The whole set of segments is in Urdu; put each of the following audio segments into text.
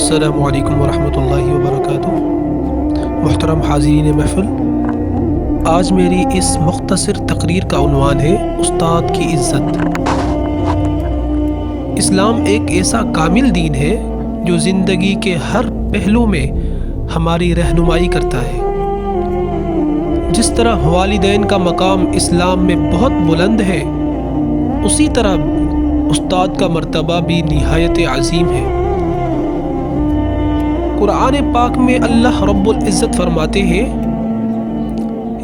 السلام علیکم ورحمۃ اللہ وبرکاتہ۔ محترم حاضرین محفل، آج میری اس مختصر تقریر کا عنوان ہے استاد کی عزت۔ اسلام ایک ایسا کامل دین ہے جو زندگی کے ہر پہلو میں ہماری رہنمائی کرتا ہے۔ جس طرح والدین کا مقام اسلام میں بہت بلند ہے، اسی طرح استاد کا مرتبہ بھی نہایت عظیم ہے۔ قرآن پاک میں اللہ رب العزت فرماتے ہیں،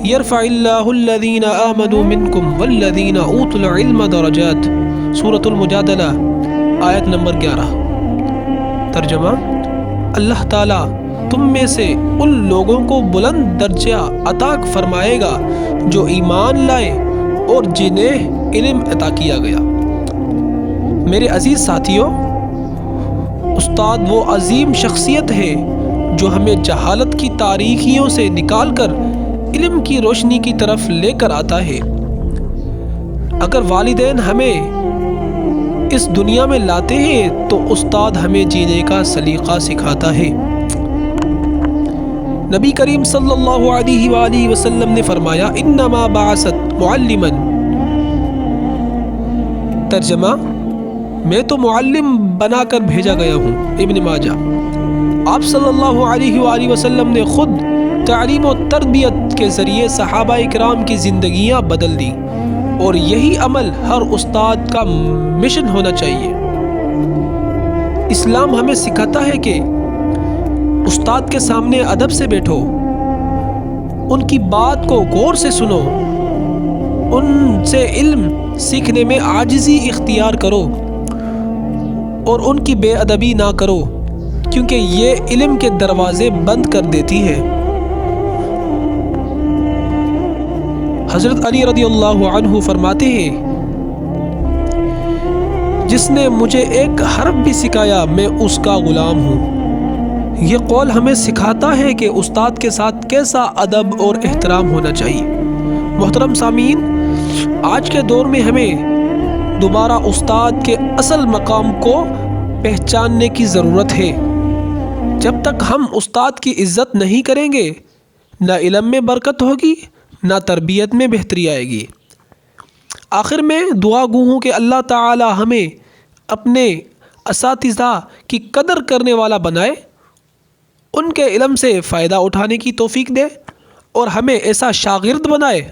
یرفع اللہ الذین آمنوا منکم والذین اوتوا العلم درجات، سورۃ المجادلہ آیت نمبر 11۔ ترجمہ: اللہ تعالیٰ تم میں سے ان لوگوں کو بلند درجہ عطا فرمائے گا جو ایمان لائے اور جنہیں علم عطا کیا گیا۔ میرے عزیز ساتھیوں، استاد وہ عظیم شخصیت ہے جو ہمیں جہالت کی تاریکیوں سے نکال کر علم کی روشنی کی طرف لے کر آتا ہے۔ اگر والدین ہمیں اس دنیا میں لاتے ہیں تو استاد ہمیں جینے کا سلیقہ سکھاتا ہے۔ نبی کریم صلی اللہ علیہ وآلہ وسلم نے فرمایا، انما بعثت معلما۔ ترجمہ: میں تو معلم بنا کر بھیجا گیا ہوں۔ ابن ماجہ۔ آپ صلی اللہ علیہ وآلہ وسلم نے خود تعلیم و تربیت کے ذریعے صحابہ اکرام کی زندگیاں بدل دی، اور یہی عمل ہر استاد کا مشن ہونا چاہیے۔ اسلام ہمیں سکھاتا ہے کہ استاد کے سامنے ادب سے بیٹھو، ان کی بات کو غور سے سنو، ان سے علم سیکھنے میں عاجزی اختیار کرو اور ان کی بے ادبی نہ کرو، کیونکہ یہ علم کے دروازے بند کر دیتی ہے۔ حضرت علی رضی اللہ عنہ فرماتے ہیں، جس نے مجھے ایک حرف بھی سکھایا میں اس کا غلام ہوں۔ یہ قول ہمیں سکھاتا ہے کہ استاد کے ساتھ کیسا ادب اور احترام ہونا چاہیے۔ محترم سامعین، آج کے دور میں ہمیں دوبارہ استاد کے اصل مقام کو پہچاننے کی ضرورت ہے۔ جب تک ہم استاد کی عزت نہیں کریں گے، نہ علم میں برکت ہوگی، نہ تربیت میں بہتری آئے گی۔ آخر میں دعا گو ہوں کہ اللہ تعالی ہمیں اپنے اساتذہ کی قدر کرنے والا بنائے، ان کے علم سے فائدہ اٹھانے کی توفیق دے، اور ہمیں ایسا شاگرد بنائے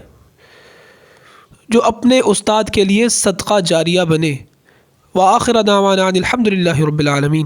جو اپنے استاد کے لیے صدقہ جاریہ بنے۔ وآخر دعوانا ان الحمد للہ رب العالمین۔